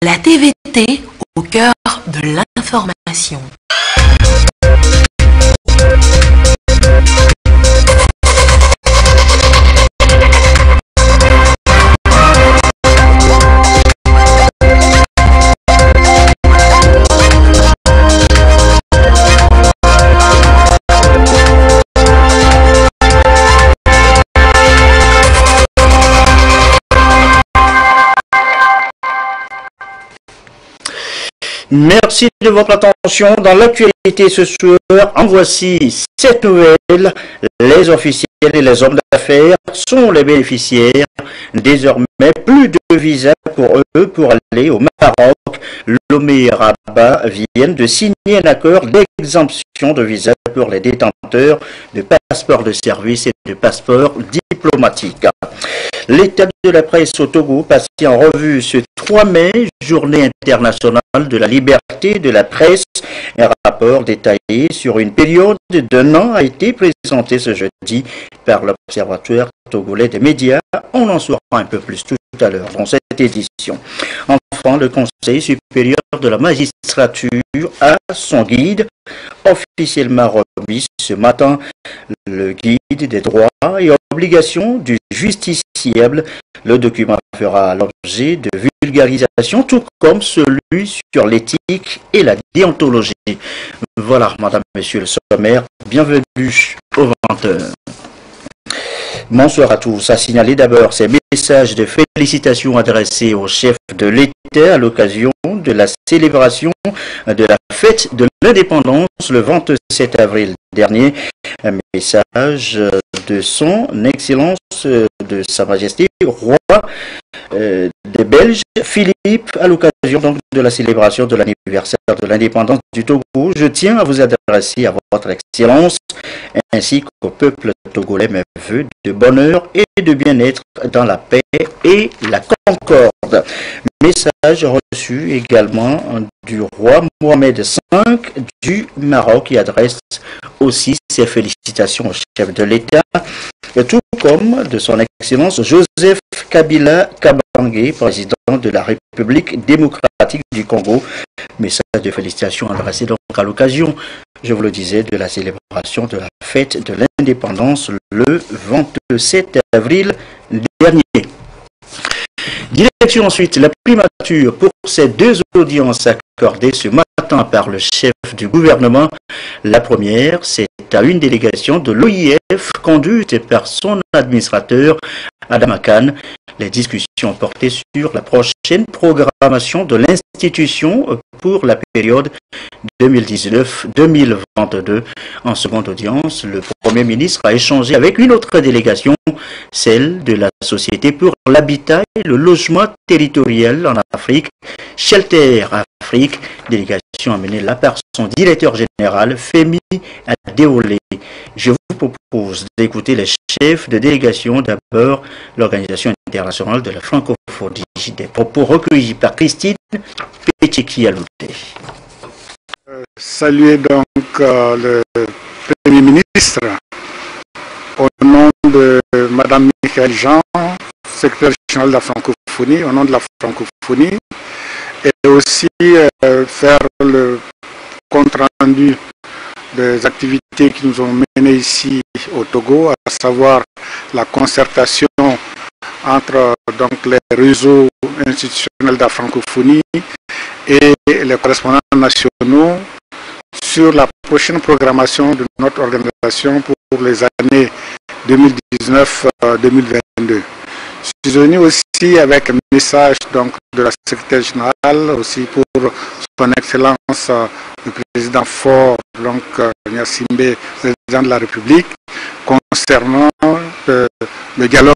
La TVT au cœur de l'information. Merci de votre attention. Dans l'actualité ce soir, en voici 7 nouvelles. Les officiels et les hommes d'affaires sont les bénéficiaires. Désormais, plus de visas pour eux pour aller au Maroc. Lomé et Rabat viennent de signer un accord d'exemption de visa pour les détenteurs de passeports de service et de passeports diplomatiques. L'état de la presse au Togo passé en revue ce 3 mai, journée internationale de la liberté de la presse. Un rapport détaillé sur une période d'1 an a été présenté ce jeudi par l'Observatoire togolais des médias. On en saura un peu plus tout à l'heure dans cette édition. Enfin, le Conseil supérieur de la magistrature a son guide officiellement remis ce matin, le guide des droits et obligations du justiciable. Le document fera l'objet de vulgarisation, tout comme celui sur l'éthique et la déontologie. Voilà, madame, monsieur le sommaire, bienvenue au 20h. Bonsoir à tous. À signaler d'abord ces messages de félicitations adressés au chef de l'État à l'occasion de la célébration de la fête de l'indépendance le 27 avril dernier. Un message de son Excellence de Sa Majesté Roi des Belges, Philippe, à l'occasion donc de la célébration de l'anniversaire de l'indépendance du Togo. Je tiens à vous adresser à votre Excellence ainsi qu'au peuple togolais mes vœux de bonheur et de bien-être dans la paix et la concorde. Message reçu également du roi Mohamed V du Maroc qui adresse aussi ses félicitations au chef de l'État, tout comme de son Excellence Joseph Kabila Kabange, président de la République démocratique du Congo. Message de félicitations adressé donc à l'occasion, je vous le disais, de la célébration de la fête de l'indépendance le 27 avril dernier. Direction ensuite la primature pour ces 2 audiences accordées ce matin par le chef du gouvernement. La première, c'est à une délégation de l'OIF conduite par son administrateur Adam Khan. Les discussions portaient sur la prochaine programmation de l'institution pour la période 2019-2022. En seconde audience, le Premier ministre a échangé avec une autre délégation, celle de la Société pour l'habitat et le logement territorial en Afrique, Shelter Afrique, délégation amenée là par son directeur général, Femi Adeolé. Je vous propose d'écouter les chefs de délégation, d'abord l'Organisation internationale de la francophonie, des propos recueillis par Christine Pétikialouté. Saluer donc le Premier ministre au nom de Madame Michael Jean, secrétaire général de la francophonie, au nom de la francophonie, et aussi faire le compte rendu des activités qui nous ont menées ici au Togo, à savoir la concertation entre donc les réseaux institutionnels de la francophonie et les correspondants nationaux sur la prochaine programmation de notre organisation pour les années 2019-2022. Je suis venu aussi avec un message donc de la secrétaire générale, aussi pour son Excellence le président fort, donc Gnassingbé, président de la République, concernant le dialogue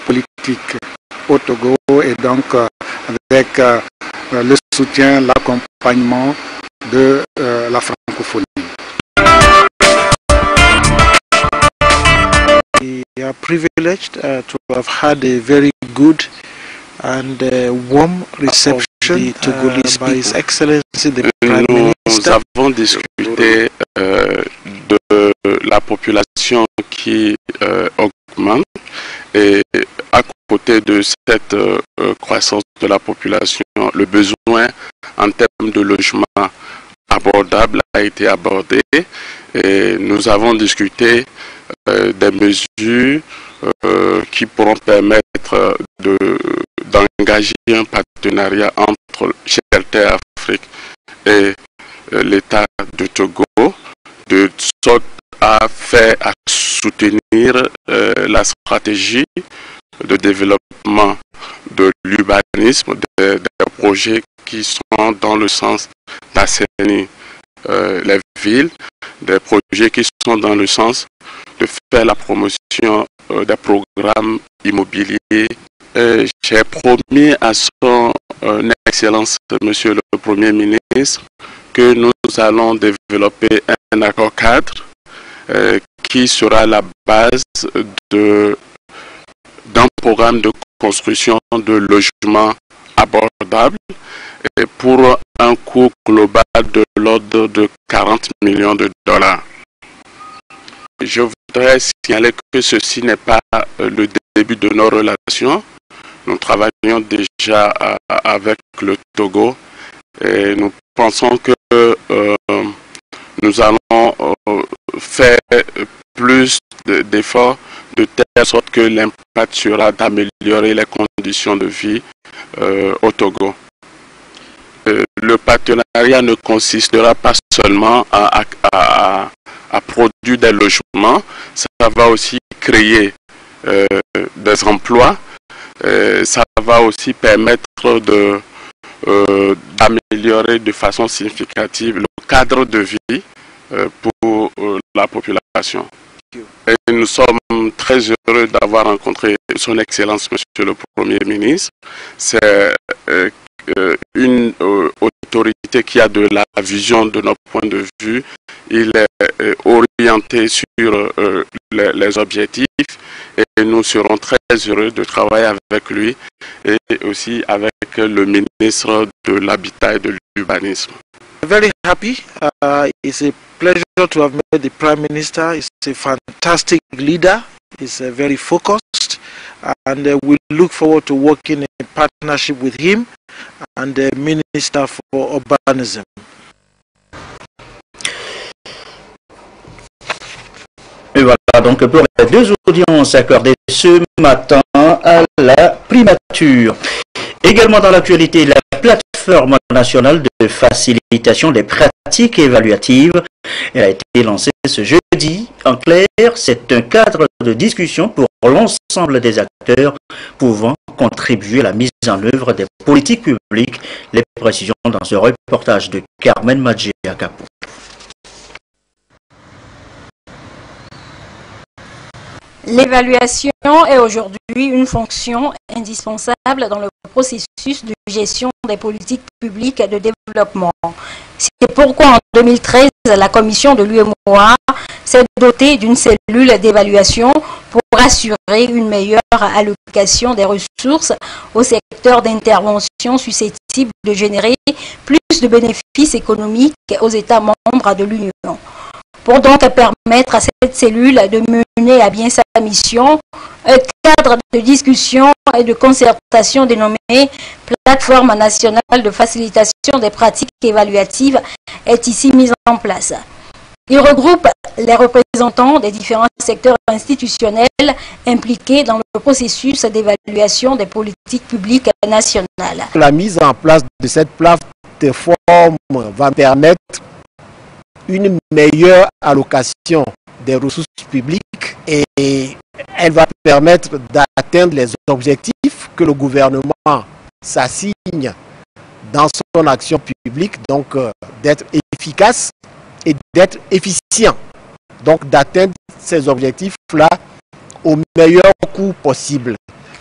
politique au Togo et donc avec le soutien, l'accompagnement de la francophonie. We are privileged to have had a very good and warm reception by His Excellency the Prime Minister. Nous avons discuté de la population qui augmente Et à côté de cette croissance de la population, le besoin en termes de logement abordable a été abordé et nous avons discuté des mesures qui pourront permettre d'engager un partenariat entre Shelter Afrique et l'État de Togo, de sorte à soutenir la stratégie de développement de l'urbanisme, des projets qui sont dans le sens d'assainir les villes, des projets qui sont dans le sens de faire la promotion des programmes immobiliers. J'ai promis à son Excellence, Monsieur le Premier ministre, que nous allons développer un accord cadre qui sera la base d'un programme de construction de logements abordables et pour un coût global de l'ordre de 40 millions de dollars. Je voudrais signaler que ceci n'est pas le début de nos relations. Nous travaillons déjà avec le Togo et nous pensons que nous allons faire plus d'efforts de telle sorte que l'impact sera d'améliorer les conditions de vie au Togo. Le partenariat ne consistera pas seulement à produire des logements, ça va aussi créer des emplois, ça va aussi permettre d'améliorer de façon significative le cadre de vie pour la population. Et nous sommes très heureux d'avoir rencontré son Excellence, Monsieur le Premier ministre. C'est une autorité qui a de la vision de notre point de vue. Il est orienté sur les objectifs et nous serons très heureux de travailler avec lui et aussi avec le ministre de l'Habitat et de l'Urbanisme. Very happy. It's a pleasure to have met the Prime Minister. He's a fantastic leader. He's very focused, and we look forward to working in partnership with him and the Minister for Urbanism. Et voilà donc pour les deux audiences accordées ce matin à la primature. Également dans l'actualité, la plateforme nationale de facilitation des pratiques évaluatives elle a été lancée ce jeudi. En clair, c'est un cadre de discussion pour l'ensemble des acteurs pouvant contribuer à la mise en œuvre des politiques publiques. Les précisions dans ce reportage de Carmen Madjé à Capou. L'évaluation est aujourd'hui une fonction indispensable dans le processus de gestion des politiques publiques de développement. C'est pourquoi en 2013, la commission de l'UEMOA s'est dotée d'une cellule d'évaluation pour assurer une meilleure allocation des ressources au secteur d'intervention susceptible de générer plus de bénéfices économiques aux États membres de l'Union. Pour donc permettre à cette cellule de mener à bien sa mission, un cadre de discussion et de concertation dénommé Plateforme nationale de facilitation des pratiques évaluatives est ici mis en place. Il regroupe les représentants des différents secteurs institutionnels impliqués dans le processus d'évaluation des politiques publiques nationales. La mise en place de cette plateforme va permettre une meilleure allocation des ressources publiques et elle va permettre d'atteindre les objectifs que le gouvernement s'assigne dans son action publique, donc d'être efficace et d'être efficient, donc d'atteindre ces objectifs-là au meilleur coût possible.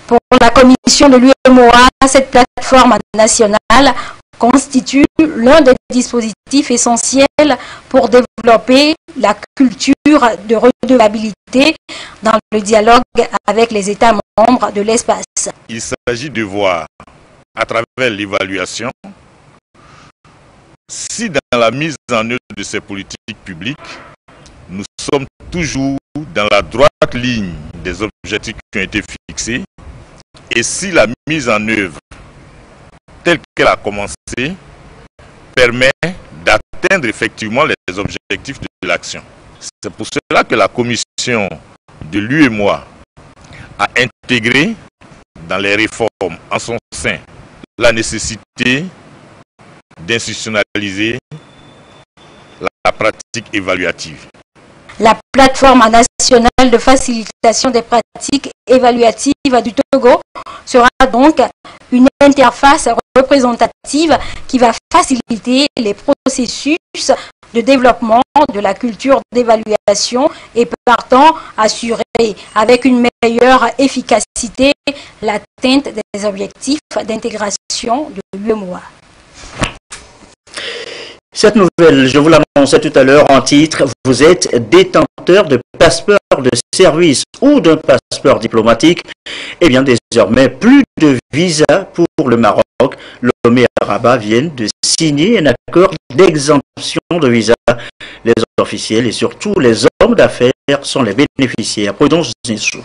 Pour la commission de l'UEMOA, cette plateforme nationale constitue l'un des dispositifs essentiels pour développer la culture de redevabilité dans le dialogue avec les États membres de l'espace. Il s'agit de voir, à travers l'évaluation, si dans la mise en œuvre de ces politiques publiques, nous sommes toujours dans la droite ligne des objectifs qui ont été fixés et si la mise en œuvre telle qu'elle a commencé permet d'atteindre effectivement les objectifs de l'action. C'est pour cela que la commission de l'UEMOA a intégré dans les réformes en son sein la nécessité d'institutionnaliser la pratique évaluative. La plateforme nationale de facilitation des pratiques évaluatives du Togo sera donc une interface représentative qui va faciliter les processus de développement de la culture d'évaluation et partant assurer avec une meilleure efficacité l'atteinte des objectifs d'intégration de l'UEMOA. Cette nouvelle, je vous l'annonçais tout à l'heure en titre, vous êtes détenteur de passeport de service ou d'un passeport diplomatique. Eh bien désormais, plus de visa pour le Maroc. Lomé et Rabat viennent de signer un accord d'exemption de visa. Les officiels et surtout les hommes d'affaires sont les bénéficiaires. Prudence Zinsou.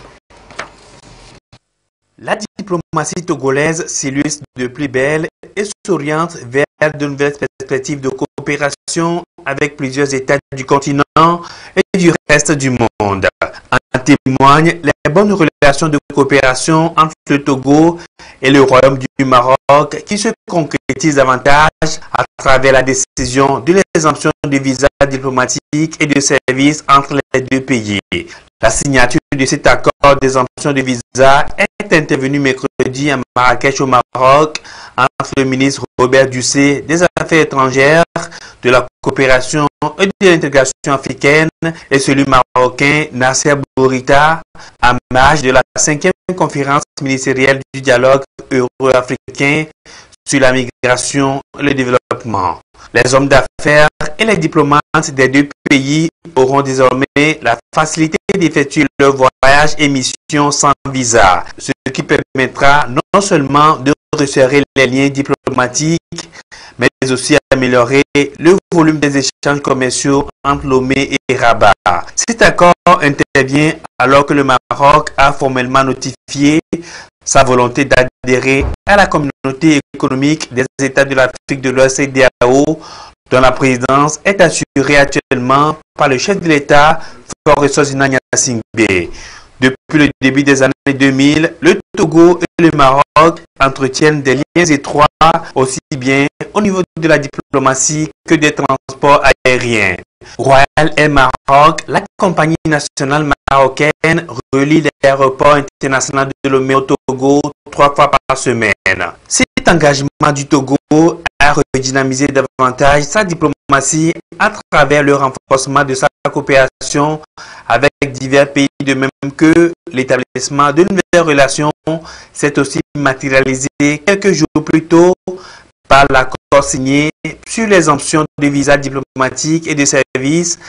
La diplomatie togolaise s'illustre de plus belle et s'oriente vers de nouvelles perspectives de coopération avec plusieurs États du continent et du reste du monde. En témoignent les bonnes relations de coopération entre le Togo et le Royaume du Maroc qui se concrétisent davantage à travers la décision de l'exemption de visas diplomatiques et de services entre les deux pays. La signature de cet accord d'exemption de visa est intervenue mercredi à Marrakech au Maroc entre le ministre Robert Dussé des Affaires étrangères, de la coopération et de l'intégration africaine et celui marocain Nasser Bourita à marge de la 5e conférence ministérielle du dialogue euro-africain sur la migration et le développement. Les hommes d'affaires et les diplomates des deux pays auront désormais la facilité d'effectuer leur voyage et mission sans visa, ce qui permettra non seulement de resserrer les liens diplomatiques, mais aussi améliorer le volume des échanges commerciaux entre Lomé et Rabat. Cet accord intervient alors que le Maroc a formellement notifié sa volonté d'adhérer à la communauté économique des États de l'Afrique de l'Ouest CEDEAO, dont la présidence est assurée actuellement par le chef de l'État, Faure Zinania Singbe. Depuis le début des années 2000, le Togo et le Maroc entretiennent des liens étroits aussi bien au niveau de la diplomatie que des transports aériens. Royal Air Maroc, la compagnie nationale marocaine, relie l'aéroport international de Lomé au Togo 3 fois par semaine. Cet engagement du Togo a redynamisé davantage sa diplomatie à travers le renforcement de sa coopération avec divers pays, de même que l'établissement de nouvelles relations s'est aussi matérialisé quelques jours plus tôt par l'accord signé sur l'exemption de visas diplomatiques et de services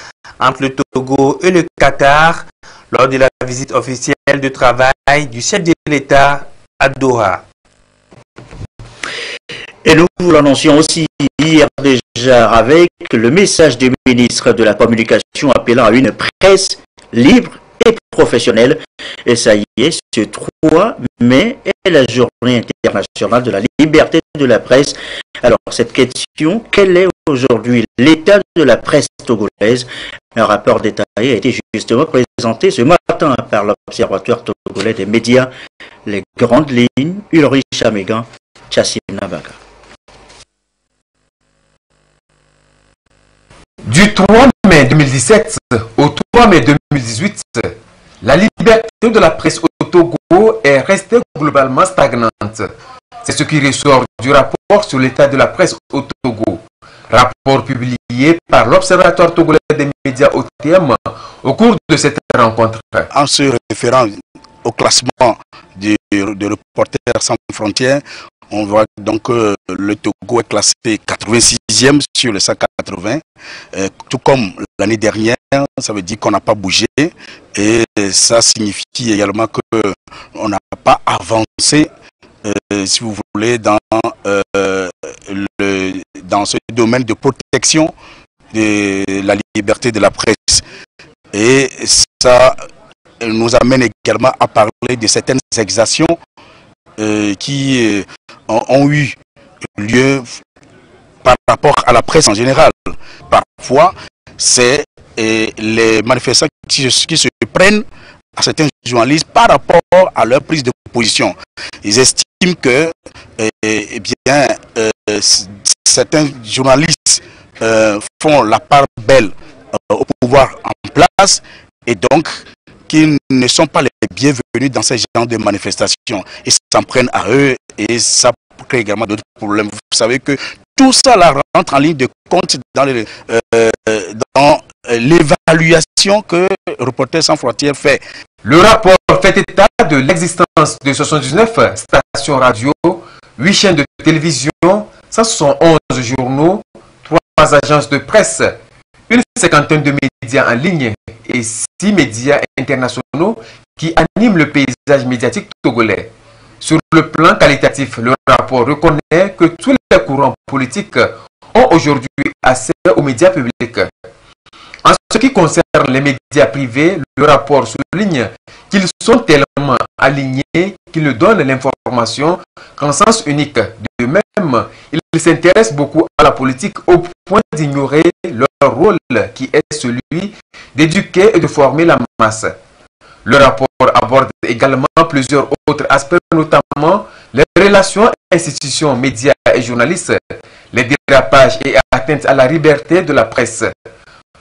entre le Togo et le Qatar lors de la visite officielle de travail du chef de l'État à Doha. Et nous vous l'annoncions aussi hier déjà avec le message du ministre de la Communication appelant à une presse libre et professionnelle. Et ça y est, ce 3 mai est la journée internationale de la liberté de la presse. Alors cette question, quel est aujourd'hui l'état de la presse togolaise? Un rapport détaillé a été justement présenté ce matin par l'Observatoire togolais des médias. Les grandes lignes, Ulrich Chamégan, Chassim Nabaga. Du 3 mai 2017 au 3 mai 2018, la liberté de la presse au Togo est restée globalement stagnante. C'est ce qui ressort du rapport sur l'état de la presse au Togo. Rapport publié par l'Observatoire togolais des médias OTM au cours de cette rencontre. En se référant au classement de Reporters sans frontières, on voit donc que le Togo est classé 86e sur le 180, tout comme l'année dernière. Ça veut dire qu'on n'a pas bougé et ça signifie également qu'on n'a pas avancé, si vous voulez, dans ce domaine de protection de la liberté de la presse. Et ça nous amène également à parler de certaines exactions qui ont eu lieu par rapport à la presse en général. Parfois, c'est les manifestants qui se prennent à certains journalistes par rapport à leur prise de position. Ils estiment que certains journalistes font la part belle au pouvoir en place et donc qu'ils ne sont pas les bienvenus dans ce genre de manifestations. Ils s'en prennent à eux et ça crée également d'autres problèmes. Vous savez que tout ça là rentre en ligne de compte dans l'évaluation que Reporters sans frontières fait. Le rapport fait état de l'existence de 79 stations radio, 8 chaînes de télévision, 171 journaux, 3 agences de presse, une cinquantaine de médias en ligne et 6 médias internationaux qui animent le paysage médiatique togolais. Sur le plan qualitatif, le rapport reconnaît que tous les courants politiques ont aujourd'hui accès aux médias publics. En ce qui concerne les médias privés, le rapport souligne qu'ils sont tellement alignés qu'ils ne donnent l'information qu'en sens unique. De même, ils s'intéressent beaucoup à la politique au point d'ignorer leur rôle qui est celui d'éduquer et de former la masse. Le rapport aborde également plusieurs autres aspects, notamment les relations institutions, médias et journalistes, les dérapages et atteintes à la liberté de la presse.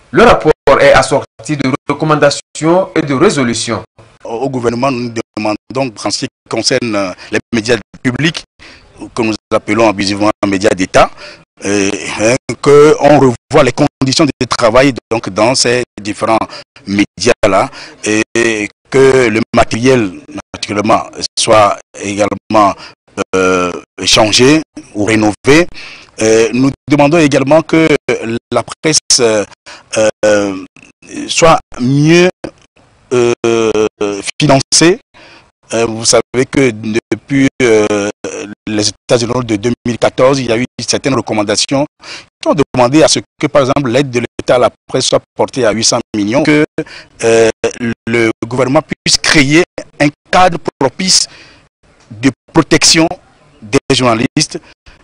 Le rapport est assorti de recommandations et de résolutions. Au gouvernement, nous demandons, en ce qui concerne les médias publics, que nous appelons abusivement médias d'État, qu'on revoie les conditions de travail donc, dans ces différents médias-là et que le matériel, naturellement, soit également changé ou rénové. Nous demandons également que la presse soit mieux financée. Vous savez que depuis les États généraux de 2014, il y a eu certaines recommandations qui ont demandé à ce que, par exemple, l'aide de l'État à la presse soit portée à 800 millions, que le gouvernement puisse créer un cadre propice de protection des journalistes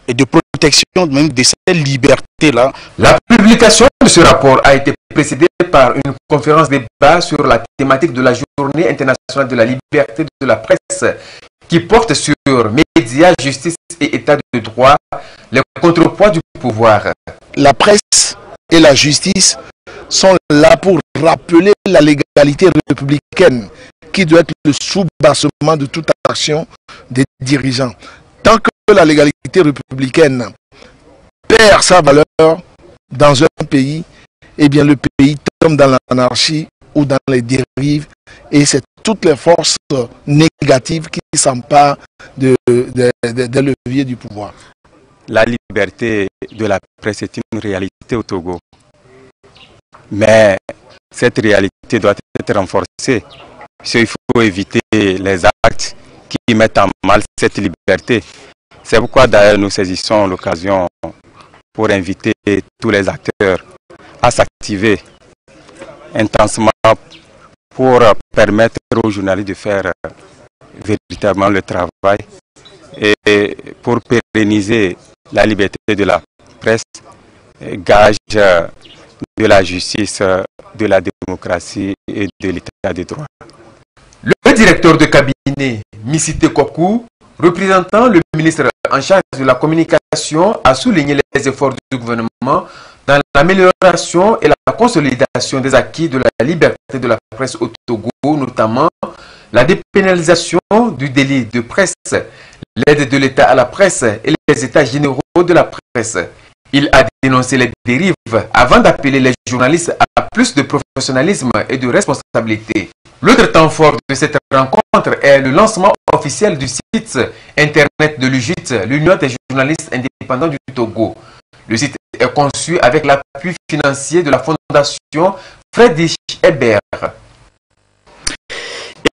et de protection même de cette liberté-là. La publication de ce rapport a été précédée par une conférence débat sur la thématique de la Journée internationale de la liberté de la presse qui porte sur médias, justice et état de droit, les contrepoids du pouvoir. La presse et la justice sont là pour rappeler la légalité républicaine qui doit être le soubassement de toute action des dirigeants. Tant que la légalité républicaine perd sa valeur dans un pays, eh bien le pays tombe dans l'anarchie ou dans les dérives et c'est toutes les forces négatives qui s'emparent des leviers du pouvoir. La liberté de la presse est une réalité au Togo. Mais cette réalité doit être renforcée. Il faut éviter les actes qui mettent en mal cette liberté. C'est pourquoi d'ailleurs nous saisissons l'occasion pour inviter tous les acteurs à s'activer intensément pour permettre aux journalistes de faire véritablement le travail et pour pérenniser la liberté de la presse, gage de la justice, de la démocratie et de l'état de droit. Le directeur de cabinet, Missite Kokou, représentant le ministre en charge de la communication, a souligné les efforts du gouvernement dans l'amélioration et la consolidation des acquis de la liberté de la presse au Togo, notamment la dépénalisation du délit de presse, l'aide de l'État à la presse et les états généraux de la presse. Il a dénoncé les dérives avant d'appeler les journalistes à plus de professionnalisme et de responsabilité. L'autre temps fort de cette rencontre est le lancement officiel du site internet de l'UJIT, l'Union des journalistes indépendants du Togo. Le site est conçu avec l'appui financier de la Fondation Friedrich Ebert.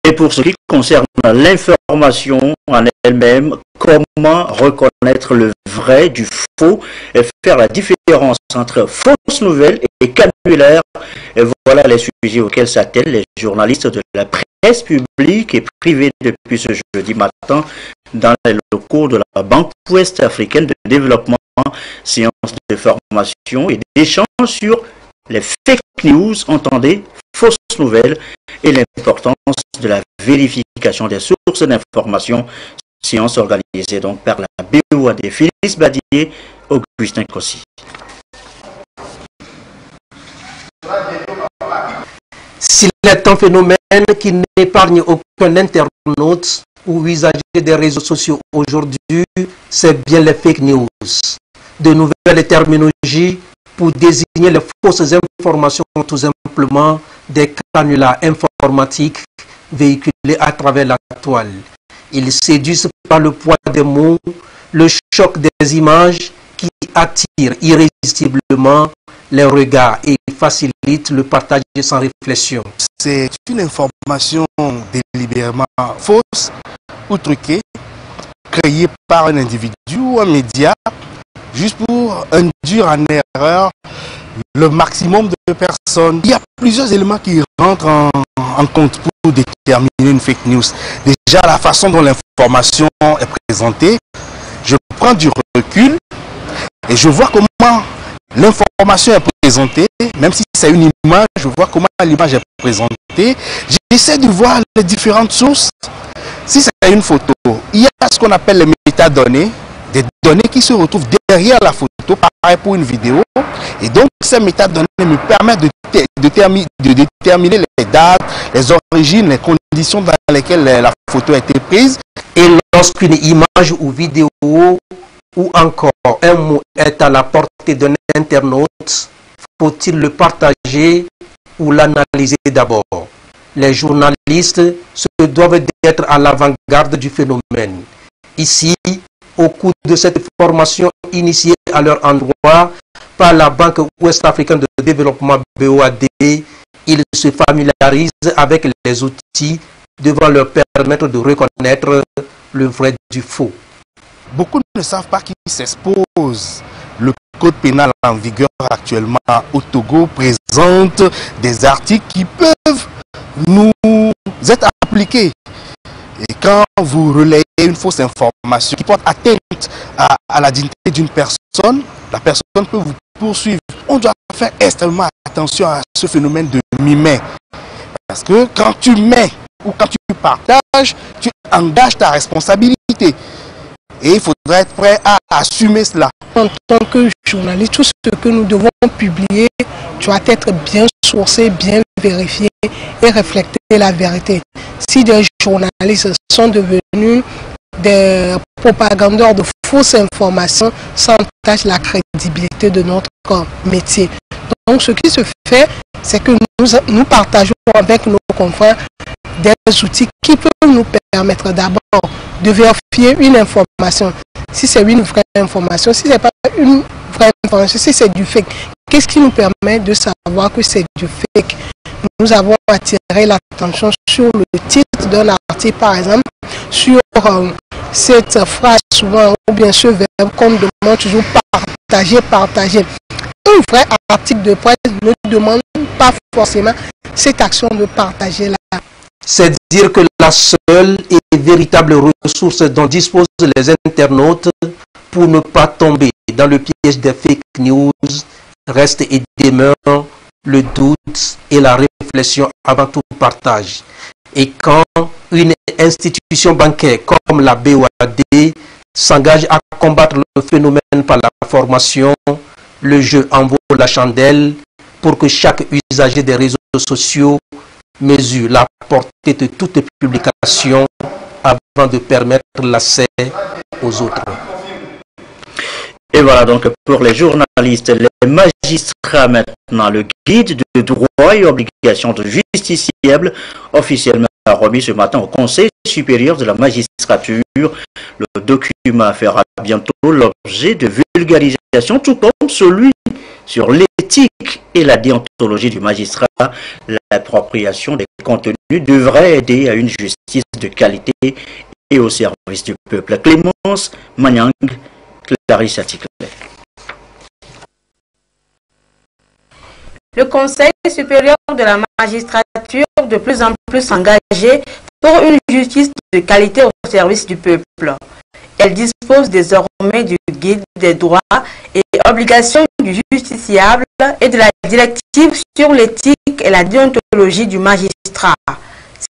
Et pour ce qui concerne l'information en elle-même, comment reconnaître le vrai du faux et faire la différence entre fausses nouvelles et canulaires. Et voilà les sujets auxquels s'attellent les journalistes de la presse caisse publique et privée depuis ce jeudi matin dans les locaux de la Banque ouest-africaine de développement, séance de formation et d'échange sur les fake news, entendez, fausses nouvelles et l'importance de la vérification des sources d'information, séance organisée donc par la BOAD. Phyllis Badier, Augustin Kossi. S'il est un phénomène qui n'épargne aucun internaute ou usager des réseaux sociaux aujourd'hui, c'est bien les fake news. De nouvelles terminologies pour désigner les fausses informations, tout simplement des canulars informatiques véhiculés à travers la toile. Ils séduisent par le poids des mots, le choc des images qui attirent irrésistiblement les regards et facilitent le partage sans réflexion. C'est une information délibérément fausse ou truquée, créée par un individu ou un média, juste pour induire en erreur le maximum de personnes. Il y a plusieurs éléments qui rentrent en compte pour déterminer une fake news. Déjà, la façon dont l'information est présentée, je prends du recul et je vois comment l'information est présentée, même si c'est une image, je vois comment l'image est présentée. J'essaie de voir les différentes sources. Si c'est une photo, il y a ce qu'on appelle les métadonnées, des données qui se retrouvent derrière la photo, pareil pour une vidéo. Et donc, ces métadonnées me permettent de déterminer les dates, les origines, les conditions dans lesquelles la photo a été prise. Et lorsqu'une image ou vidéo ou encore un mot est à la portée d'un internaute, faut-il le partager ou l'analyser d'abord? Les journalistes se doivent d'être à l'avant-garde du phénomène. Ici, au cours de cette formation initiée à leur endroit par la Banque ouest-africaine de développement BOAD, ils se familiarisent avec les outils devant leur permettre de reconnaître le vrai du faux. Beaucoup ne savent pas qu'ils s'exposent. Le code pénal en vigueur actuellement au Togo présente des articles qui peuvent nous être appliqués. Et quand vous relayez une fausse information qui porte atteinte à la dignité d'une personne, la personne peut vous poursuivre. On doit faire extrêmement attention à ce phénomène de mimer. Parce que quand tu mets ou quand tu partages, tu engages ta responsabilité. Et il faudrait être prêt à assumer cela. En tant que journaliste, tout ce que nous devons publier doit être bien sourcé, bien vérifié et refléter la vérité. Si des journalistes sont devenus des propagandeurs de fausses informations, ça entache la crédibilité de notre métier. Donc ce qui se fait, c'est que nous partageons avec nos confrères des outils qui peuvent nous permettre d'abord de vérifier une information. Si c'est une vraie information, si ce n'est pas une vraie information, si c'est du fake, qu'est-ce qui nous permet de savoir que c'est du fake? Nous avons attiré l'attention sur le titre d'un article, par exemple, sur cette phrase souvent, ou bien ce verbe qu'on demande toujours partager, partager. Un vrai article de presse ne demande pas forcément cette action de partager là. C'est dire que la seule et véritable ressource dont disposent les internautes pour ne pas tomber dans le piège des fake news reste et demeure le doute et la réflexion avant tout partage. Et quand une institution bancaire comme la BOAD s'engage à combattre le phénomène par la formation, le jeu en vaut la chandelle pour que chaque usager des réseaux sociaux mesure la portée de toute publication avant de permettre l'accès aux autres. Et voilà donc pour les journalistes, les magistrats maintenant, le guide de droits et obligations de justiciable officiellement remis ce matin au Conseil supérieur de la magistrature. Le document fera bientôt l'objet de vulgarisation, tout comme celui sur l'éthique et la déontologie du magistrat. L'appropriation des contenus devrait aider à une justice de qualité et au service du peuple. Clémence Magnang, Clarisse Atikle. Le Conseil supérieur de la magistrature de plus en plus engagé pour une justice de qualité au service du peuple. Elle dispose désormais du guide des droits et obligations du justiciable et de la directive sur l'éthique et la déontologie du magistrat.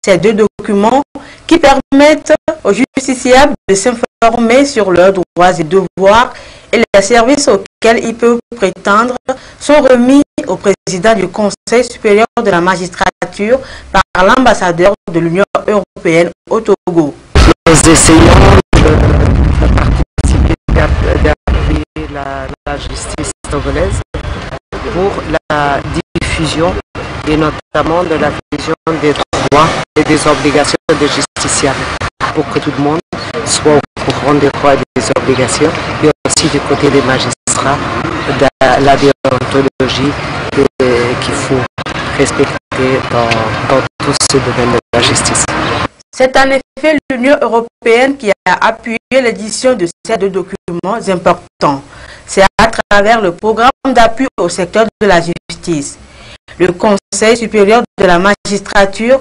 Ces deux documents qui permettent aux justiciables de s'informer sur leurs droits et devoirs et les services auxquels ils peuvent prétendre sont remis au président du Conseil supérieur de la magistrature par l'ambassadeur de l'Union européenne au Togo. Nous essayons d'appuyer la justice togolaise pour la diffusion et notamment de la vision des droits et des obligations des justiciables pour que tout le monde soit au courant des droits et des obligations et aussi du côté des magistrats de la déontologie qu'il faut respecter dans tout ce domaine de la justice. C'est en effet l'Union européenne qui a appuyé l'édition de ces deux documents importants. C'est à travers le programme d'appui au secteur de la justice. Le Conseil supérieur de la magistrature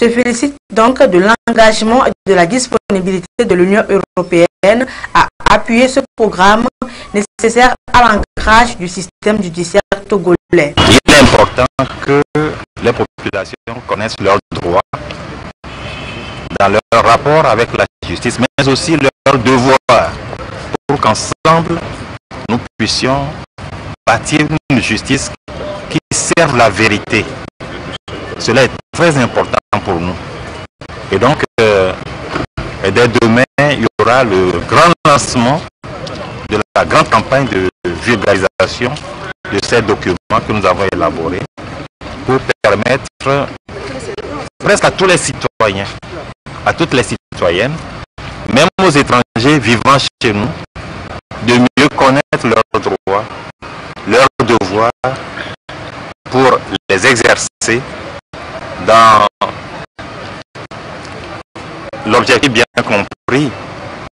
se félicite donc de l'engagement et de la disponibilité de l'Union européenne à appuyer ce programme nécessaire à l'ancrage du système judiciaire togolais. Il est important que les populations connaissent leurs droits dans leur rapport avec la justice, mais aussi leurs devoirs, pour qu'ensemble nous puissions bâtir une justice qui serve la vérité. Cela est très important pour nous. Et donc, dès demain, il y aura le grand lancement de la grande campagne de vulgarisation de ces documents que nous avons élaborés pour permettre presque à tous les citoyens, à toutes les citoyennes, même aux étrangers vivant chez nous, de mieux connaître leurs droits, leurs devoirs pour les exercer dans l'objectif bien compris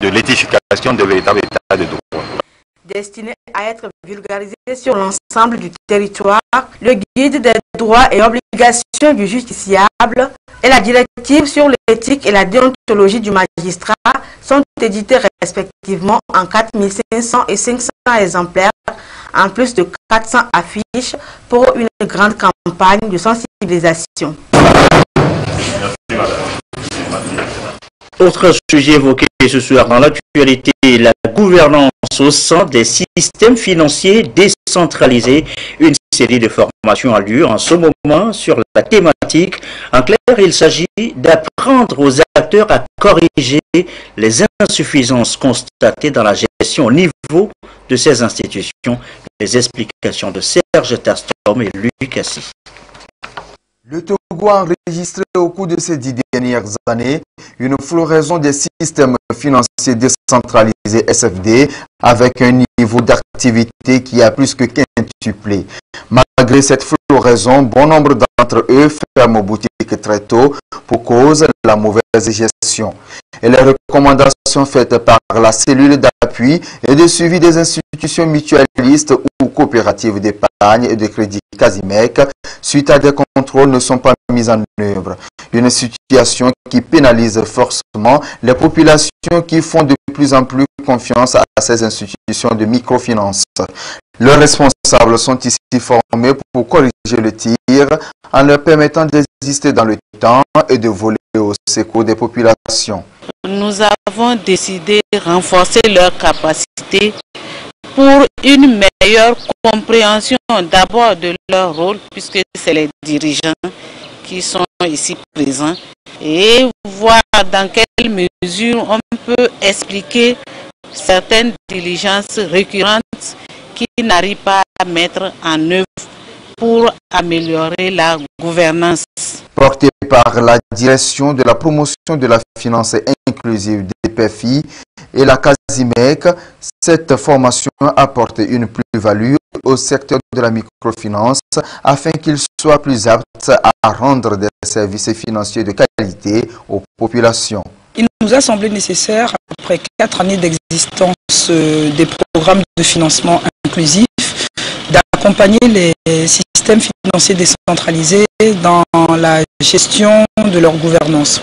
de l'édification de véritable état de droit. Destiné à être vulgarisé sur l'ensemble du territoire, le guide des droits et obligations du justiciable et la directive sur l'éthique et la déontologie du magistrat sont édités respectivement en 4500 et 500 exemplaires, en plus de 400 affiches pour une grande campagne de sensibilisation. Autre sujet évoqué ce soir dans l'actualité, la gouvernance au sein des systèmes financiers décentralisés. Une série de formations a lieu en ce moment sur la thématique. En clair, il s'agit d'apprendre aux acteurs à corriger les insuffisances constatées dans la gestion au niveau de ces institutions. Les explications de Serge Tastom et Luc Assis. Le Togo a enregistré au cours de ces 10 dernières années une floraison des systèmes financiers décentralisés SFD avec un niveau d'activité qui a plus que quintuplé. Malgré cette floraison, bon nombre d'entre eux ferment boutique très tôt pour cause de la mauvaise gestion. Et les recommandations faites par la cellule d'appui et de suivi des institutions mutualistes ou coopératives d'épargne et de crédit Casimec suite à des contrôles ne sont pas mises en œuvre. Une situation qui pénalise forcément les populations qui font de plus en plus confiance à ces institutions de microfinance. Leurs responsables sont ici formés pour corriger le tir en leur permettant d'exister dans le temps et de voler au secours des populations. Nous avons décidé de renforcer leurs capacités pour une meilleure compréhension d'abord de leur rôle, puisque c'est les dirigeants qui sont ici présents, et voir dans quelle mesure on peut expliquer certaines diligences récurrentes qui n'arrivent pas à mettre en œuvre pour améliorer la gouvernance. Portée par la direction de la promotion de la finance inclusive des PFI et la Casimec, cette formation apporte une plus-value au secteur de la microfinance afin qu'il soit plus apte à rendre des services financiers de qualité aux populations. Il nous a semblé nécessaire, après 4 années d'existence des programmes de financement inclusif, d'accompagner les systèmes système financier décentralisé dans la gestion de leur gouvernance.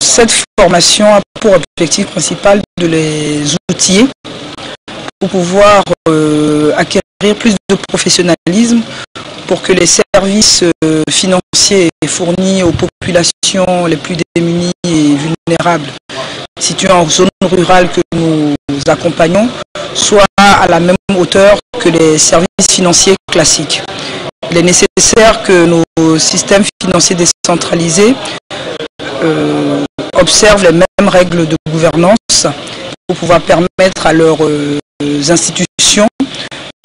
Cette formation a pour objectif principal de les outiller pour pouvoir acquérir plus de professionnalisme pour que les services financiers fournis aux populations les plus démunies et vulnérables situées en zone rurale que nous accompagnons soient à la même hauteur que les services financiers classiques. Il est nécessaire que nos systèmes financiers décentralisés observent les mêmes règles de gouvernance pour pouvoir permettre à leurs institutions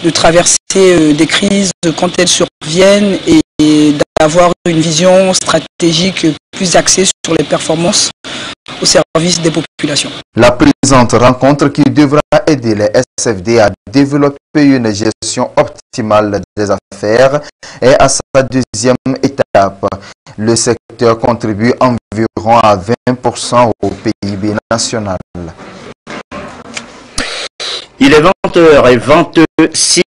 de traverser des crises quand elles surviennent et d'avoir une vision stratégique plus axée sur les performances au service des populations. La présente rencontre qui devra aider les SFD à développer une gestion optimale des affaires est à sa deuxième étape. Le secteur contribue environ à 20% au PIB national. Il est 20h26,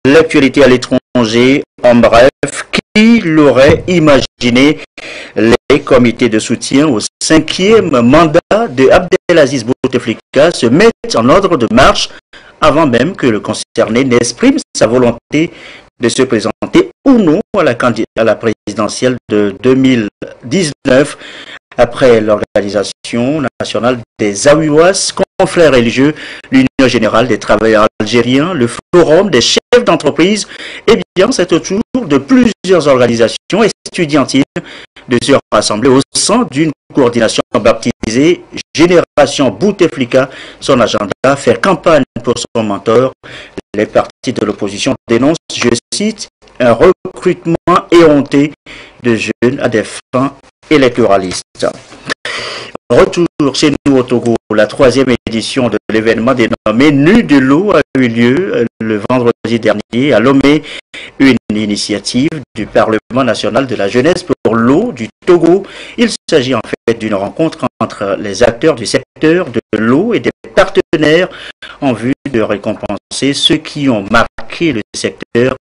l'actualité à l'étranger, en bref, qui l'aurait imaginé? Les comités de soutien au 5e mandat de Abdelaziz Bouteflika se mettent en ordre de marche avant même que le concerné n'exprime sa volonté de se présenter ou non à la présidentielle de 2019 après l'Organisation nationale des Awiwas, confrères religieux, l'Union générale des travailleurs algériens, le Forum des chefs d'entreprise. Eh bien, c'est au tour de plusieurs organisations estudiantines de se rassembler au sein d'une coordination baptisée Génération Bouteflika. Son agenda, faire campagne pour son mentor. Les partis de l'opposition dénoncent, je cite, un recrutement éhonté de jeunes à des fins électoralistes. Retour chez nous au Togo, la 3e édition de l'événement dénommé Nu de l'eau a eu lieu le vendredi dernier à Lomé, une initiative du Parlement national de la jeunesse pour l'eau du Togo. Il s'agit en fait d'une rencontre entre les acteurs du secteur de l'eau et des partenaires en vue de récompenser ceux qui ont marqué le secteur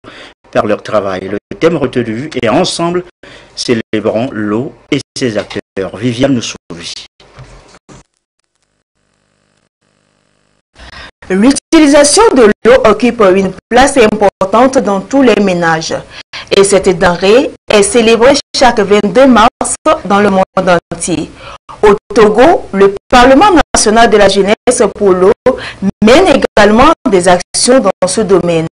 par leur travail. Le thème retenu est Ensemble, célébrons l'eau et ses acteurs. Viviane Souvi. L'utilisation de l'eau occupe une place importante dans tous les ménages et cette denrée est célébrée chaque 22 mars dans le monde entier. Au Togo, le Parlement national de la jeunesse pour l'eau mène également des actions dans ce domaine.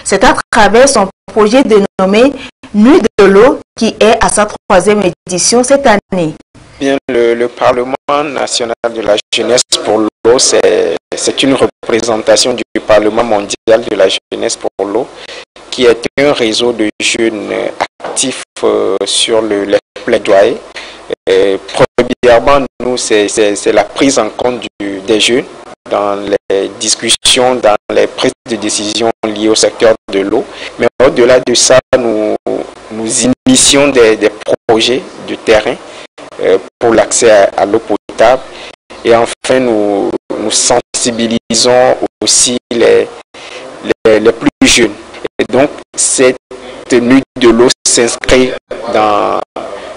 C'est à travers son projet dénommé Nuit de l'eau qui est à sa 3e édition cette année. Bien, le Parlement national de la jeunesse pour l'eau, c'est une représentation du Parlement mondial de la jeunesse pour l'eau, qui est un réseau de jeunes actifs sur les plaidoyers. Premièrement, nous, c'est la prise en compte des jeunes dans les discussions, dans les prises de décision liées au secteur de l'eau. Mais au-delà de ça, nous initions des projets de terrain pour l'accès à l'eau potable. Et enfin, nous sensibilisons aussi les plus jeunes. Et donc, cette nuit de l'eau s'inscrit dans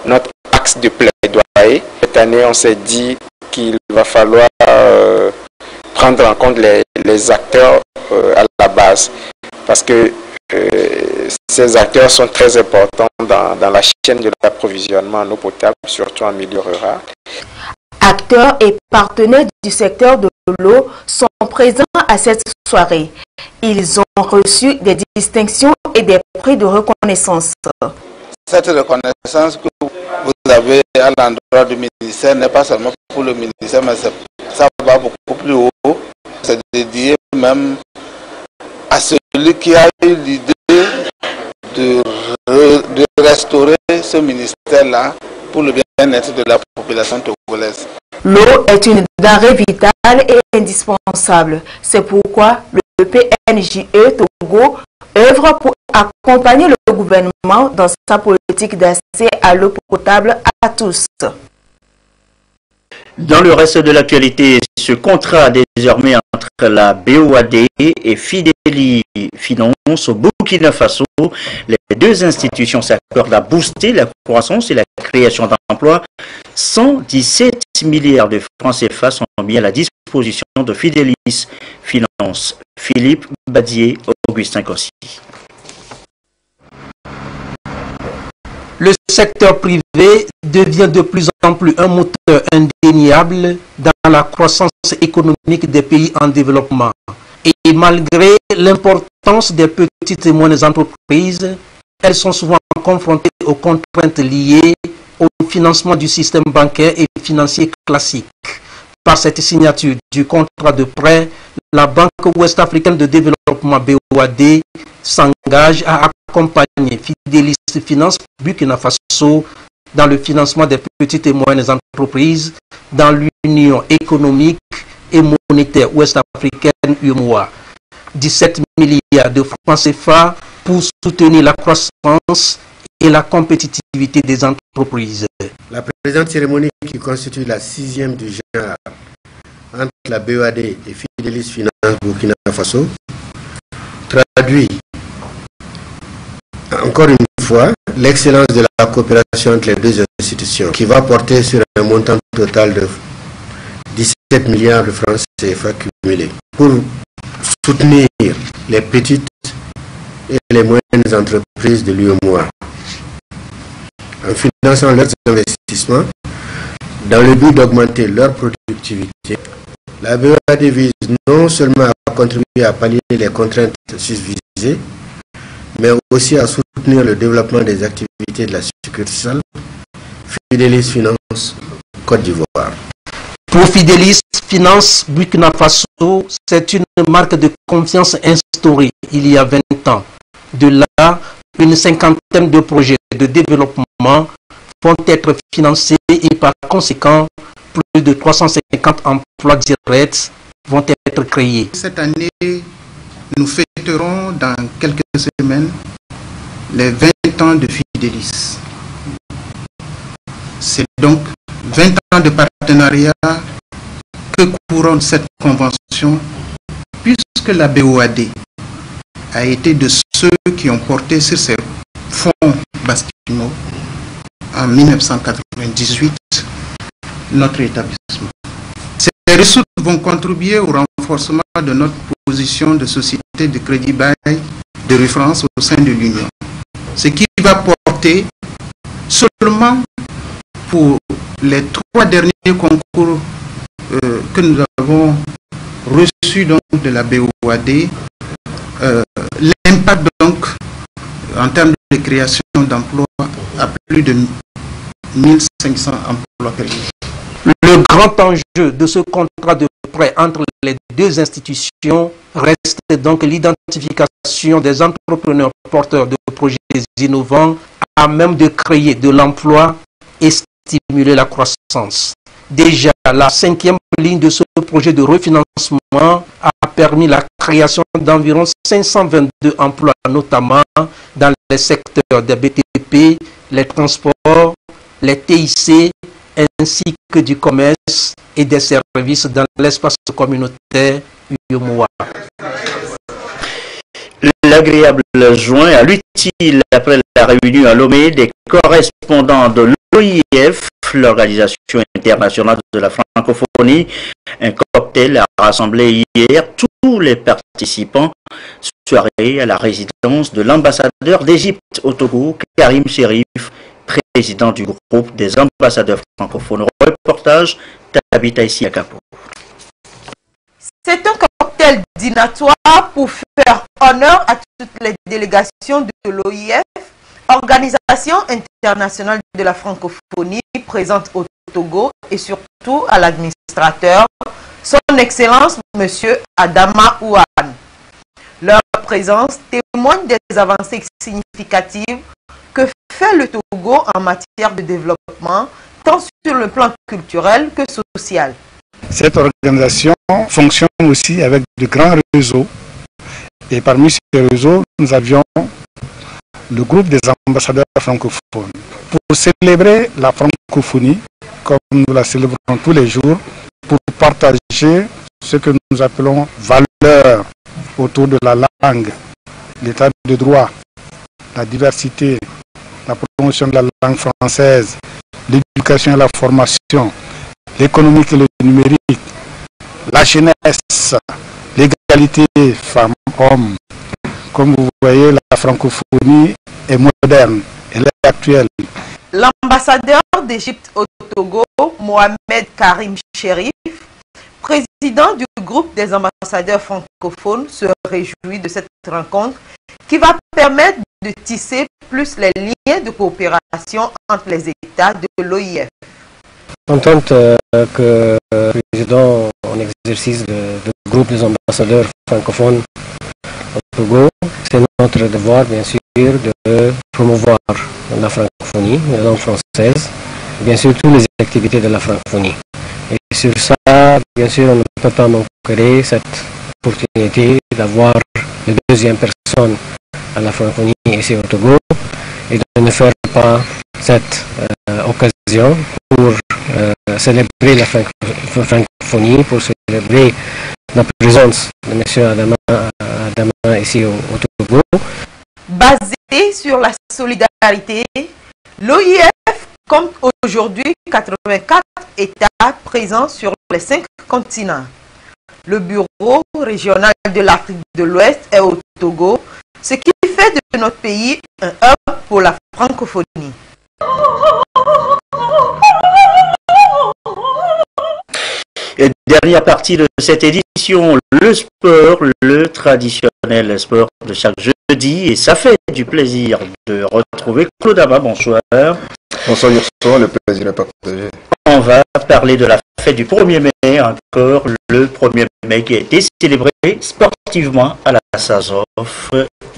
notre axe de plaidoyer. Cette année, on s'est dit qu'il va falloir prendre en compte les acteurs à la base. Parce que ces acteurs sont très importants dans la chaîne de l'approvisionnement en eau potable, surtout en milieu rural. Acteurs et partenaires du secteur de l'eau sont présents à cette soirée. Ils ont reçu des distinctions et des prix de reconnaissance. Cette reconnaissance que vous avez à l'endroit du ministère n'est pas seulement pour le ministère, mais ça va beaucoup plus haut. C'est dédié même à celui qui a eu l'idée de restaurer ce ministère-là pour le bien-être de la population togolaise. L'eau est une denrée vitale et indispensable. C'est pourquoi le PNJE Togo œuvre pour accompagner le gouvernement dans sa politique d'accès à l'eau potable à tous. Dans le reste de l'actualité, ce contrat désormais entre la BOAD et Fideli Finance au Burkina Burkina Faso, les deux institutions s'accordent à booster la croissance et la création d'emplois. 117 milliards de francs CFA sont mis à la disposition de Fidelis Finance. Philippe Badier, Augustin Kossi. Le secteur privé devient de plus en plus un moteur indéniable dans la croissance économique des pays en développement. Et malgré l'importance des petites et moyennes entreprises, elles sont souvent confrontées aux contraintes liées au financement du système bancaire et financier classique. Par cette signature du contrat de prêt, la Banque ouest-africaine de développement BOAD s'engage à accompagner Fidelis Finance Burkina Faso dans le financement des petites et moyennes entreprises dans l'Union économique et monétaire ouest-africaine UEMOA. 17 milliards de francs CFA pour soutenir la croissance et la compétitivité des entreprises. La présente cérémonie, qui constitue la 6e du genre entre la BOAD et Fidelis Finance Burkina Faso, traduit encore une fois l'excellence de la coopération entre les deux institutions, qui va porter sur un montant total de 17 milliards de francs CFA cumulés pour soutenir les petites et les moyennes entreprises de l'UEMOA en finançant leurs investissements dans le but d'augmenter leur productivité. La BOAD vise non seulement à contribuer à pallier les contraintes susvisées, mais aussi à soutenir le développement des activités de la succursale Fidelis Finance Côte d'Ivoire. Pour Fidelis Finance Burkina Faso, c'est une marque de confiance instaurée il y a 20 ans. De là, une cinquantaine de projets de développement vont être financés et par conséquent, plus de 350 emplois directs vont être créés. Cette année, nous fêterons dans quelques semaines les 20 ans de Fidelis. C'est donc 20 ans de partenariat que couronne cette convention, puisque la BOAD a été de ceux qui ont porté sur ces fonds bastinaux en 1998 notre établissement. Ces ressources vont contribuer au renforcement de notre position de société de crédit bail de référence au sein de l'Union. Ce qui va porter seulement pour les 3 derniers concours que nous avons reçus donc de la BOAD, l'impact donc en termes de création d'emplois à plus de 1500 emplois créés. Le grand enjeu de ce contrat de prêt entre les deux institutions reste donc l'identification des entrepreneurs porteurs de projets innovants à même de créer de l'emploi et stimuler la croissance. Déjà, la 5e ligne de ce projet de refinancement a permis la création d'environ 522 emplois, notamment dans les secteurs des BTP, les transports, les TIC, ainsi que du commerce et des services dans l'espace communautaire UEMOA. L'agréable joint à l'utile après la réunion à Lomé des correspondants de l'OIF, l'Organisation internationale de la francophonie. Un cocktail a rassemblé hier tous les participants. Soirée à la résidence de l'ambassadeur d'Égypte au Togo, Karim Chérif, président du groupe des ambassadeurs francophones. Reportage Tabita ici à Capo. C'est un cocktail dînatoire pour faire honneur à toutes les délégations de l'OIF, Organisation internationale de la francophonie présente au Togo, et surtout à l'administrateur, son Excellence M. Adama Ouane. Leur présence témoigne des avancées significatives que fait le Togo en matière de développement, tant sur le plan culturel que social. Cette organisation fonctionne aussi avec de grands réseaux. Et parmi ces réseaux, nous avions le groupe des ambassadeurs francophones. Pour célébrer la francophonie, comme nous la célébrons tous les jours, pour partager ce que nous appelons valeurs autour de la langue l'état de droit, la diversité, la promotion de la langue française, l'éducation et la formation, l'économique et le numérique, la jeunesse, l'égalité femmes-hommes. Comme vous voyez, la francophonie est moderne, elle est actuelle. L'ambassadeur d'Égypte au Togo, Mohamed Karim Chérif, président du groupe des ambassadeurs francophones, se réjouit de cette rencontre qui va permettre de tisser plus les liens de coopération entre les États de l'OIF. Contente que le président en exercice du groupe des ambassadeurs francophones au Togo, c'est notre devoir bien sûr de promouvoir la francophonie, la langue française, bien sûr toutes les activités de la francophonie. Et sur ça, bien sûr, on ne peut pas manquer cette opportunité d'avoir la deuxième personne à la francophonie ici au Togo et de ne faire pas cette occasion pour célébrer la francophonie, pour célébrer la présence de M. Adama ici au Togo. Basé sur la solidarité, l'OIF compte aujourd'hui 84 États présents sur les 5 continents. Le bureau régional de l'Afrique de l'Ouest est au Togo, ce qui fait de notre pays un hub pour la francophonie. Et dernière partie de cette édition, le sport, le traditionnel sport de chaque jeudi. Et ça fait du plaisir de retrouver Claude Ama. Bonsoir. Bonsoir Yurson, le plaisir est partagé. On va parler de la fête du 1er mai, encore le 1er mai qui a été célébré sportivement à la SASOF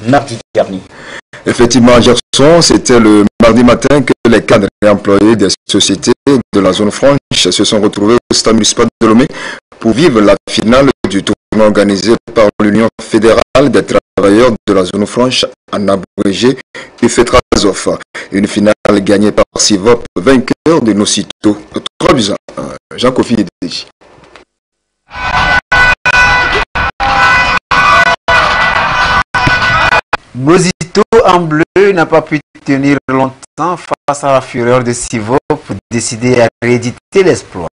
mardi dernier. Effectivement, Gerson, c'était le mardi matin que les cadres et employés des sociétés de la zone franche se sont retrouvés au stade municipal de Lomé pour vivre la finale du tournoi organisé par l'Union fédérale des travailleurs de la zone franche, en abrégé UFETRASOF. Une finale gagnée par Sivop, vainqueur de Nocito. 3-1. Jean-Kofi Edéji. Nocito en bleu n'a pas pu tenir longtemps face à la fureur de Sivop, décidé à rééditer l'exploit.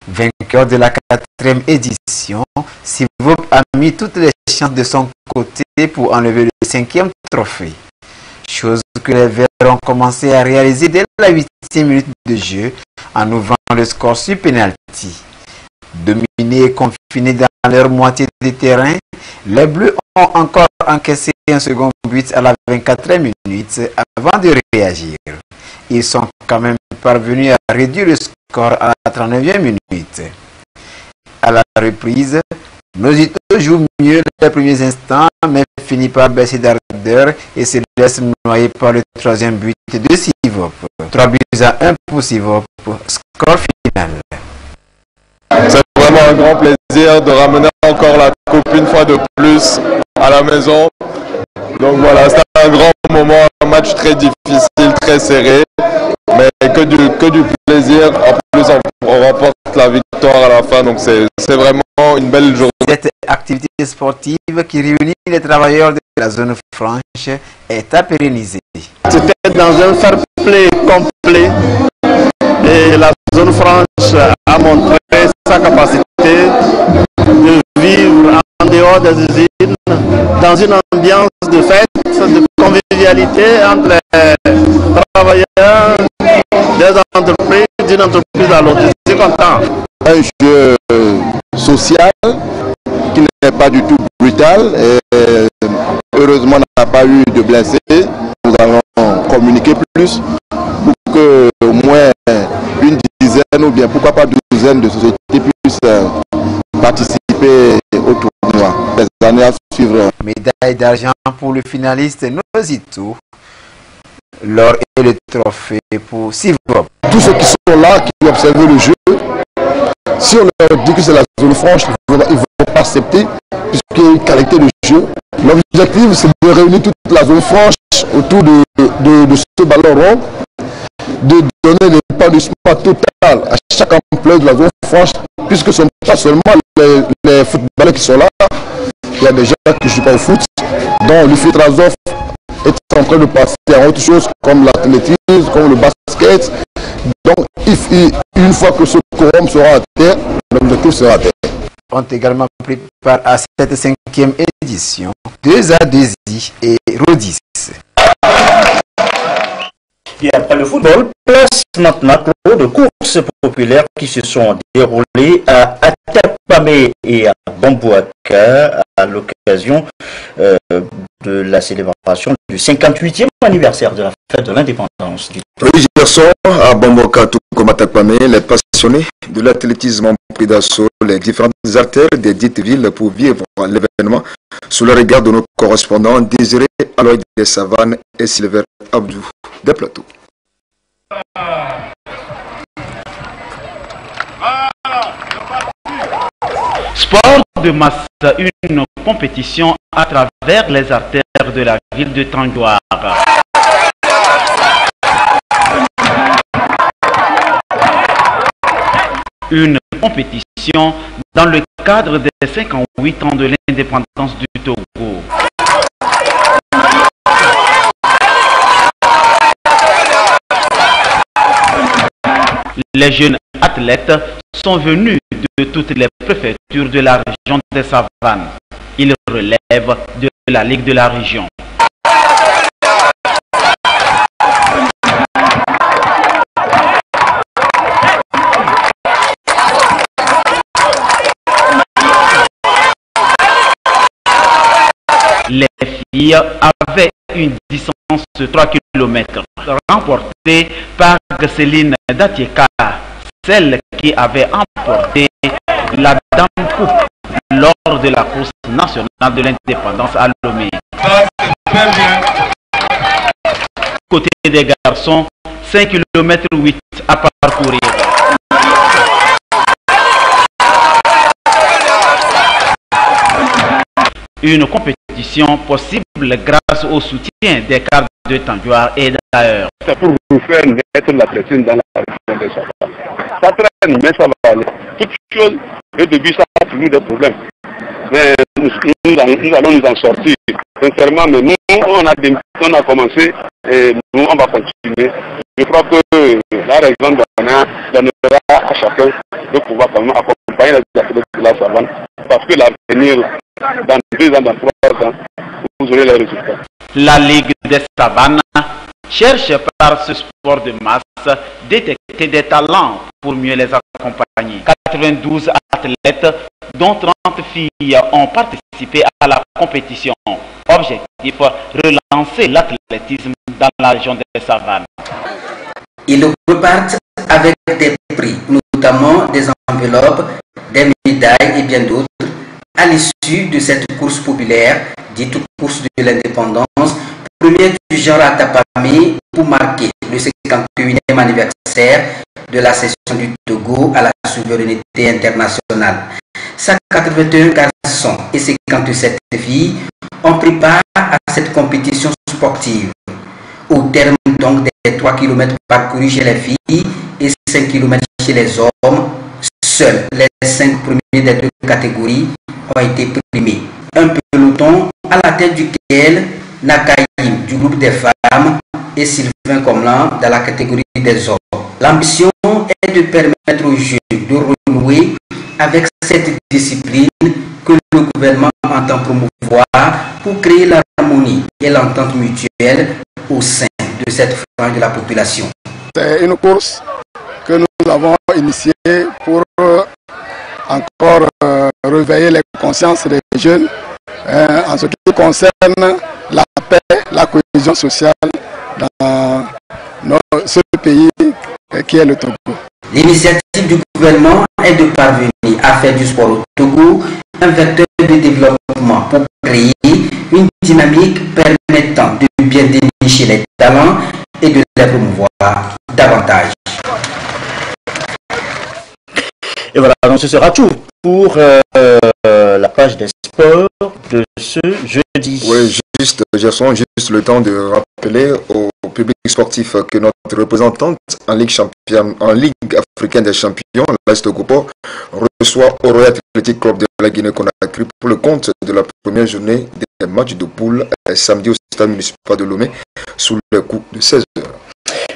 Vainqueur de la 4e édition, Sivop a mis toutes les chances de son côté pour enlever le 5e trophée. Chose que les Verts ont commencé à réaliser dès la 8e minute de jeu en ouvrant le score sur penalty. Dominés et confinés dans leur moitié de terrain, les Bleus ont encore encaissé un second but à la 24e minute avant de réagir. Ils sont quand même parvenus à réduire le score à la 39e minute. À la reprise, Nocito joue mieux les premiers instants, mais finit par baisser d'ardeur et se laisse noyer par le 3e but de Sivop. 3-1 pour Sivop. Score final. C'est vraiment un grand plaisir de ramener encore la coupe une fois de plus à la maison. Donc voilà, c'est un grand moment, un match très difficile, très serré, mais que du plaisir. En plus, on remporte la victoire à la fin, donc c'est vraiment une belle journée. Cette activité sportive qui réunit les travailleurs de la zone franche est à pérenniser. C'était dans un fair play complet et la zone franche a montré sa capacité de vivre en dehors des usines, dans une ambiance de fête, de convivialité entre les travailleurs des entreprises, d'une entreprise à l'autre. Je suis content. Un jeu social qui n'est pas du tout brutal. Et heureusement, on n'a pas eu de blessés. Nous allons communiquer plus pour que au moins une dizaine ou bien pourquoi pas 12 de sociétés puissent participer au tournoi. Les années à suivre. Médaille d'argent pour le finaliste Nocito. L'or et le trophée pour Sivop. Tous ceux qui sont là, qui observent le jeu, si on leur dit que c'est la zone franche, ils ne vont pas accepter puisqu'il y a une qualité de jeu. L'objectif, c'est de réunir toute la zone franche autour de ce ballon rond, de donner l'épanouissement total à chaque employé de la zone franche, puisque ce ne sont pas seulement les footballeurs qui sont là, il y a des gens qui ne jouent pas au foot, Donc l'Ifitrazov est en train de passer à autre chose comme l'athlétisme, comme le basket. Donc une fois que ce quorum sera atteint, l'objectif sera atteint. Ont également pris part à cette 5e édition 2 Adési et Rodis. Et après le football, place maintenant de courses populaires qui se sont déroulées à Atapamé et à Bambouaka à l'occasion de la célébration du 58e anniversaire de la fête de l'indépendance. Oui, hier soir, à Bambouaka, tout comme à Atapamé, les passionnés de l'athlétisme ont pris d'assaut les différentes artères des dites villes pour vivre l'événement sous le regard de nos correspondants Désiré Aloïd des Savanes et Sylvain Abdou des Plateaux. Sport de masse, une compétition à travers les artères de la ville de Tangouar. Une compétition dans le cadre des 58 ans de l'indépendance du Togo. Les jeunes athlètes sont venus de toutes les préfectures de la région des Savanes. Ils relèvent de la Ligue de la région. Les filles avaient une distance de 3 km, remportée par Céline Datieka, celle qui avait emporté la Dame Coupe lors de la course nationale de l'indépendance à Lomé. Côté des garçons, 5 km 8 à parcourir. Une compétition possible grâce au soutien des cadres de Tangouar et d'ailleurs. C'est pour vous faire mettre l'athlétisme dans la région des Savanes. Ça traîne, mais ça va aller. Toute chose, au début, ça a toujours des problèmes. Mais nous allons nous en sortir. Sincèrement, mais nous, on a commencé et nous, on va continuer. Je crois que la région donnera à chacun de pouvoir quand même accompagner les athlètes de la savane. Parce que l'avenir, dans 2 ans, dans 3 ans, vous aurez les résultats. La Ligue des Savanes cherche par ce sport de masse détecter des talents pour mieux les accompagner. 92 athlètes, dont 30 filles, ont participé à la compétition. Objectif, relancer l'athlétisme dans la région des Savanes. Ils repartent avec des prix, notamment des enveloppes, des médailles et bien d'autres, à l'issue de cette course populaire, dite course de l'indépendance, première du genre à Atapamé pour marquer le 51e anniversaire de la cession du Togo à la souveraineté internationale. 181 garçons et 57 filles ont pris part à cette compétition sportive. Au terme donc des 3 km parcourus chez les filles et 5 km chez les hommes, seuls les 5 premiers des 2 catégories ont été primés. Un peloton à la tête duquel Nakaïm du groupe des femmes et Sylvain Comlan dans la catégorie des hommes. L'ambition est de permettre aux jeunes de renouer avec cette discipline que le gouvernement entend promouvoir pour créer l'harmonie et l'entente mutuelle au sein de cette frange de la population. C'est une course que nous avons initiée pour encore réveiller les consciences des jeunes en ce qui concerne la paix, la cohésion sociale dans ce pays qui est le Togo. L'initiative du gouvernement est de parvenir à faire du sport au Togo un vecteur de développement pour créer une dynamique permettant de bien dénicher les talents et de les promouvoir davantage. Et voilà, donc ce sera tout pour la page des sports de ce jeudi. Oui, juste le temps de rappeler au public sportif que notre représentante en Ligue africaine des champions, l'AS Togo, reçoit au Royal Athletic Club de la Guinée-Conakry pour le compte de la première journée des les matchs de poule samedi au stade municipal de Lomé sous le coup de 16 h.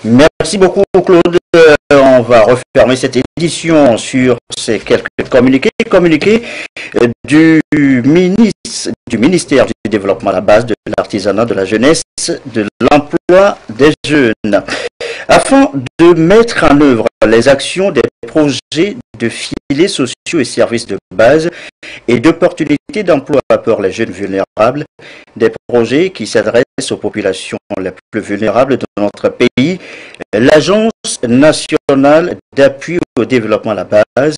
Merci beaucoup Claude. On va refermer cette édition sur ces quelques communiqués du ministère du Développement à la base, de l'artisanat, de la jeunesse, de l'emploi des jeunes. Afin de mettre en œuvre les actions des projets de filets sociaux et services de base et d'opportunités d'emploi pour les jeunes vulnérables, des projets qui s'adressent aux populations les plus vulnérables de notre pays, l'Agence nationale d'appui au développement à la base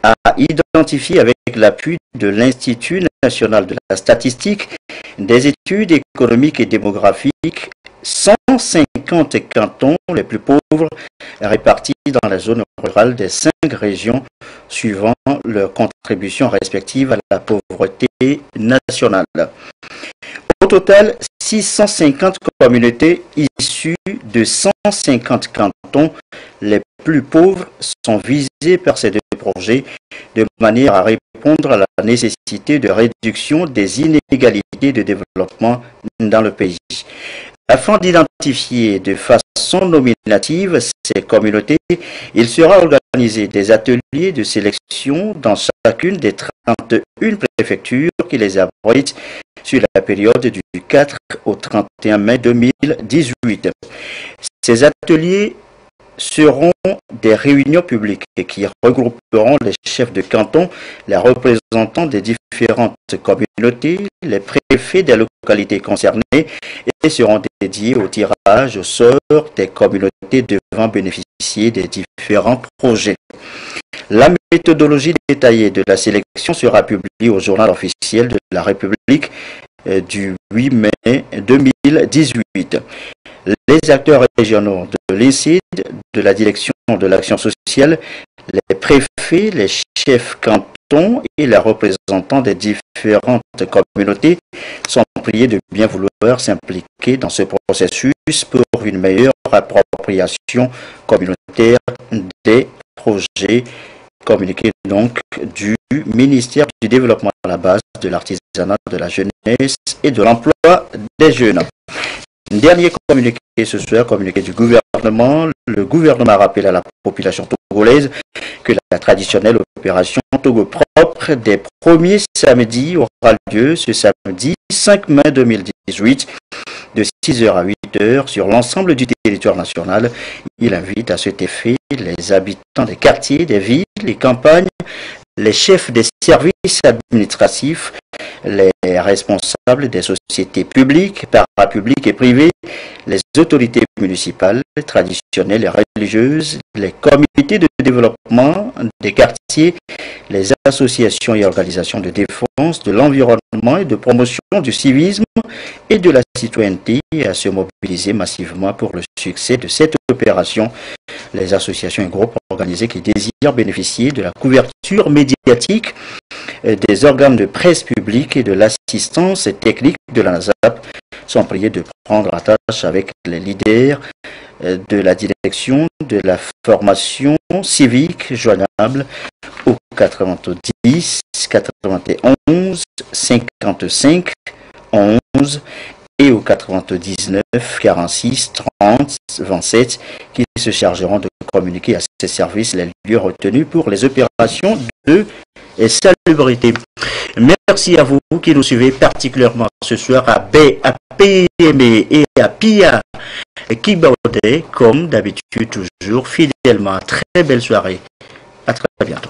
a identifié avec l'appui de l'Institut national de la statistique, des études économiques et démographiques, 150 cantons les plus pauvres répartis dans la zone rurale des 5 régions suivant leurs contributions respectives à la pauvreté nationale. Au total, 650 communautés issues de 150 cantons les plus pauvres sont visées par ces deux projets de manière à répondre à la nécessité de réduction des inégalités de développement dans le pays. Afin d'identifier de façon nominative ces communautés, il sera organisé des ateliers de sélection dans chacune des 31 préfectures qui les abritent sur la période du 4 au 31 mai 2018. Ces ateliers seront des réunions publiques qui regrouperont les chefs de canton, les représentants des différentes communautés, les préfets des localités concernées et seront dédiés au tirage au sort des communautés devant bénéficier des différents projets. La méthodologie détaillée de la sélection sera publiée au journal officiel de la République du 8 mai 2018. Les acteurs régionaux de l'INSID, de la direction de l'action sociale, les préfets, les chefs cantons et les représentants des différentes communautés sont priés de bien vouloir s'impliquer dans ce processus pour une meilleure appropriation communautaire des projets. Communiqué donc du ministère du Développement à la base, de l'artisanat, de la jeunesse et de l'emploi des jeunes. Dernier communiqué ce soir, communiqué du gouvernement. Le gouvernement rappelle à la population togolaise que la traditionnelle opération Togo propre des premiers samedis aura lieu ce samedi 5 mai 2018 de 6h à 8h sur l'ensemble du territoire national. Il invite à cet effet les habitants des quartiers, des villes, les campagnes, les chefs des services administratifs, les responsables des sociétés publiques, parapubliques et privées, les autorités municipales, traditionnelles et religieuses, les comités de développement des quartiers, les associations et organisations de défense de l'environnement et de promotion du civisme et de la citoyenneté à se mobiliser massivement pour le succès de cette opération. Les associations et groupes organisés qui désirent bénéficier de la couverture médiatique des organes de presse publique et de l'assistance technique de la NASAP sont priés de prendre la tâche avec les leaders de la direction de la formation civique joignable au 90 91 55 11 et au 99 46 30 27 qui se chargeront de communiquer à ces services les lieux retenus pour les opérations de salubrité. Merci à vous qui nous suivez particulièrement ce soir à B, à PME et à PIA Kibaudet, comme d'habitude toujours fidèlement. Très belle soirée. À très bientôt.